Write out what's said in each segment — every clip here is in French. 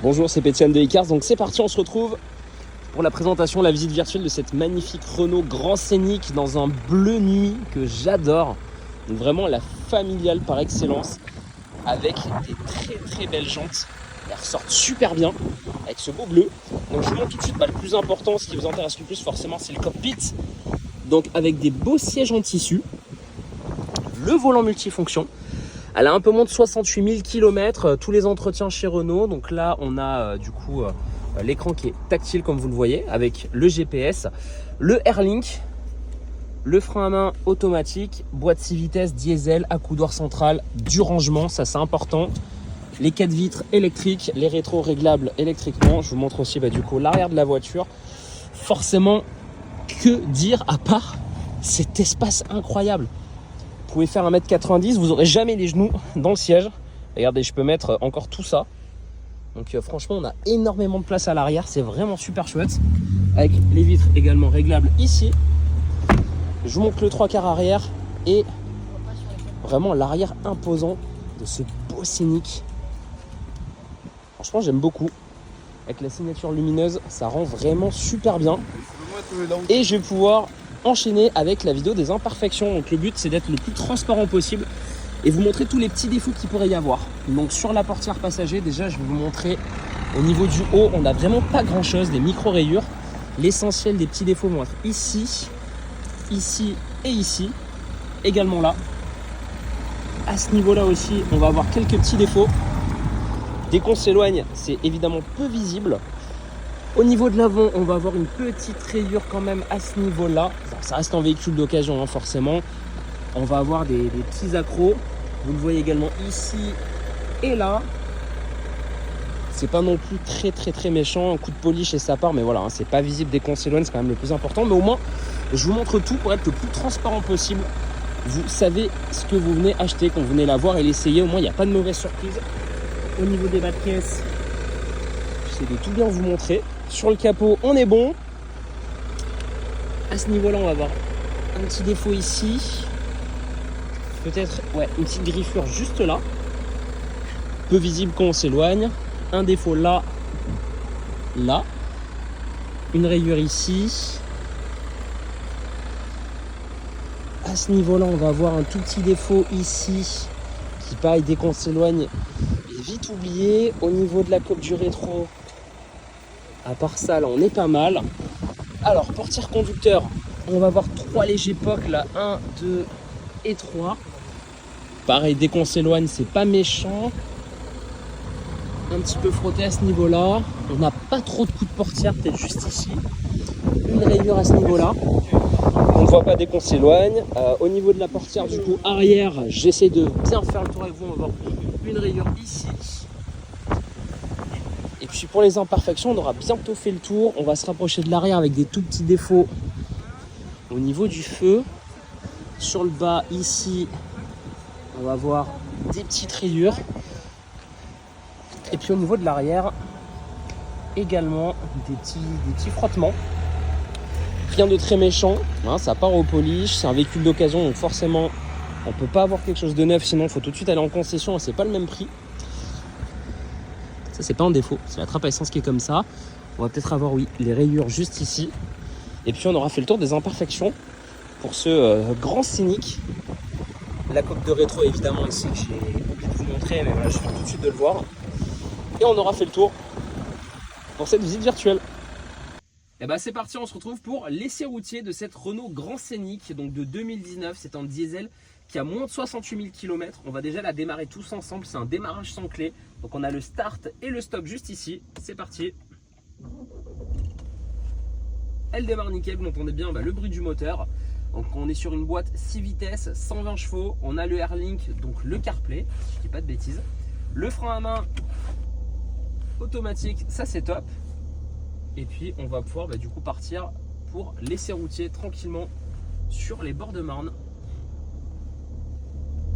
Bonjour, c'est Pétienne de Icars, donc c'est parti, on se retrouve pour la présentation, la visite virtuelle de cette magnifique Renault Grand Scénic dans un bleu nuit que j'adore. Donc vraiment la familiale par excellence, avec des très belles jantes. Elles ressortent super bien avec ce beau bleu. Donc je vous montre tout de suite le plus important, ce qui vous intéresse le plus forcément, c'est le cockpit. Donc avec des beaux sièges en tissu, le volant multifonction. Elle a un peu moins de 68 000 km, tous les entretiens chez Renault. Donc là, on a l'écran qui est tactile comme vous le voyez, avec le GPS, le Airlink, le frein à main automatique, boîte 6 vitesses, diesel, accoudoir central, du rangement, ça c'est important. Les 4 vitres électriques, les rétros réglables électriquement. Je vous montre aussi l'arrière de la voiture. Forcément, que dire à part cet espace incroyable. Vous pouvez faire 1m90, vous n'aurez jamais les genoux dans le siège. Regardez, je peux mettre encore tout ça. Donc franchement, on a énormément de place à l'arrière. C'est vraiment super chouette. Avec les vitres également réglables ici. Je vous montre le 3/4 arrière et vraiment l'arrière imposant de ce beau Scénic. Franchement, j'aime beaucoup. Avec la signature lumineuse, ça rend vraiment super bien. Et je vais pouvoir enchaîner avec la vidéo des imperfections. Donc le but, c'est d'être le plus transparent possible et vous montrer tous les petits défauts qu'il pourrait y avoir. Donc sur la portière passager, déjà, je vais vous montrer au niveau du haut, on n'a vraiment pas grand chose, des micro rayures. L'essentiel des petits défauts vont être ici, ici et ici, également là. À ce niveau-là aussi, on va avoir quelques petits défauts. Dès qu'on s'éloigne, c'est évidemment peu visible. Au niveau de l'avant, on va avoir une petite rayure quand même à ce niveau-là. Bon, ça reste un véhicule d'occasion, hein, forcément. On va avoir des petits accros. Vous le voyez également ici et là. C'est pas non plus très méchant. Un coup de polish et ça part, mais voilà, hein, c'est pas visible dès qu'on s'éloigne, c'est quand même le plus important. Mais au moins, je vous montre tout pour être le plus transparent possible. Vous savez ce que vous venez acheter, quand vous venez la voir et l'essayer. Au moins, il n'y a pas de mauvaise surprise. Au niveau des bas de caisse, j'essaie de tout bien vous montrer. Sur le capot, on est bon. À ce niveau-là, on va avoir un petit défaut ici. Peut-être une petite griffure juste là. Peu visible quand on s'éloigne. Un défaut là. Là. Une rayure ici. À ce niveau-là, on va avoir un tout petit défaut ici. Qui pareil, dès qu'on s'éloigne, est vite oublié. Au niveau de la coque du rétro, à part ça, là, on est pas mal. Alors, portière conducteur, on va avoir 3 légers pocs, là, 1, 2 et 3. Pareil, dès qu'on s'éloigne, c'est pas méchant. Un petit peu frotté à ce niveau-là. On n'a pas trop de coups de portière, peut-être juste ici. Une rayure à ce niveau-là. On ne voit pas dès qu'on s'éloigne. Au niveau de la portière, du coup, arrière, j'essaie de bien faire le tour avec vous. On va avoir une rayure ici. Et puis pour les imperfections, on aura bientôt fait le tour. On va se rapprocher de l'arrière avec des tout petits défauts au niveau du feu. Sur le bas, ici, on va avoir des petites rayures. Et puis au niveau de l'arrière, également des petits frottements. Rien de très méchant, hein, ça part au polish. C'est un véhicule d'occasion, donc forcément, on ne peut pas avoir quelque chose de neuf. Sinon, il faut tout de suite aller en concession et c'est pas le même prix. Ça, c'est pas un défaut, c'est la trappe à essence qui est comme ça. On va peut-être avoir, les rayures juste ici. Et puis, on aura fait le tour des imperfections pour ce grand Scénic. La coque de rétro, évidemment, ici, que j'ai oublié de vous montrer, mais voilà, je viens tout de suite de le voir. Et on aura fait le tour pour cette visite virtuelle. Et bah c'est parti, on se retrouve pour l'essai routier de cette Renault Grand Scénic, donc de 2019. C'est un diesel qui a moins de 68 000 km. On va déjà la démarrer tous ensemble, c'est un démarrage sans clé. Donc on a le start et le stop juste ici. C'est parti. Elle démarre nickel, vous entendez bien le bruit du moteur. Donc on est sur une boîte 6 vitesses, 120 chevaux. On a le Airlink, donc le CarPlay, je dis pas de bêtises. Le frein à main automatique, ça c'est top. Et puis on va pouvoir du coup partir pour l'essai routier tranquillement sur les bords de Marne.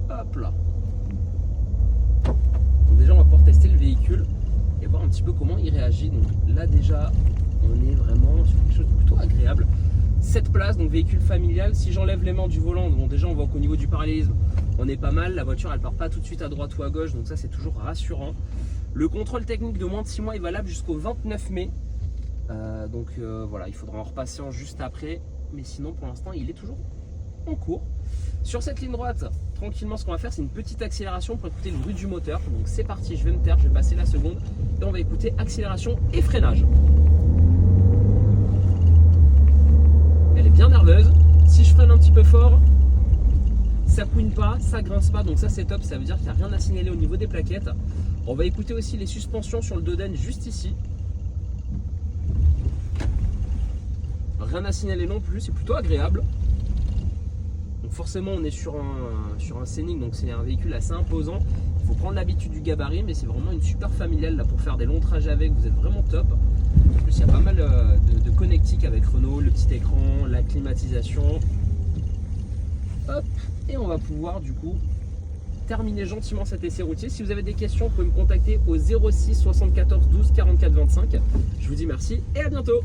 Hop là. Donc déjà on va pouvoir tester le véhicule et voir un petit peu comment il réagit. Donc là déjà on est vraiment sur quelque chose de plutôt agréable. 7 places, donc véhicule familial. Si j'enlève les mains du volant, bon déjà on voit qu'au niveau du parallélisme on est pas mal. La voiture elle part pas tout de suite à droite ou à gauche, donc ça c'est toujours rassurant. Le contrôle technique de moins de 6 mois est valable jusqu'au 29 mai. Voilà, il faudra en repasser en juste après. Mais sinon, pour l'instant, il est toujours en cours. Sur cette ligne droite, tranquillement, ce qu'on va faire, c'est une petite accélération pour écouter le bruit du moteur. Donc c'est parti, je vais me taire, je vais passer la seconde. Et on va écouter accélération et freinage. Elle est bien nerveuse. Si je freine un petit peu fort, ça couine pas, ça grince pas, donc ça c'est top, ça veut dire qu'il n'y a rien à signaler au niveau des plaquettes. On va écouter aussi les suspensions sur le doden juste ici. Rien à signaler non plus, c'est plutôt agréable. Donc forcément on est sur un Scénic, donc c'est un véhicule assez imposant. Il faut prendre l'habitude du gabarit, mais c'est vraiment une super familiale là pour faire des longs trajets avec, vous êtes vraiment top. En plus il y a pas mal de connectiques avec Renault, le petit écran, la climatisation. Hop, et on va pouvoir du coup terminer gentiment cet essai routier. Si vous avez des questions, vous pouvez me contacter au 06 74 12 44 25. Je vous dis merci et à bientôt.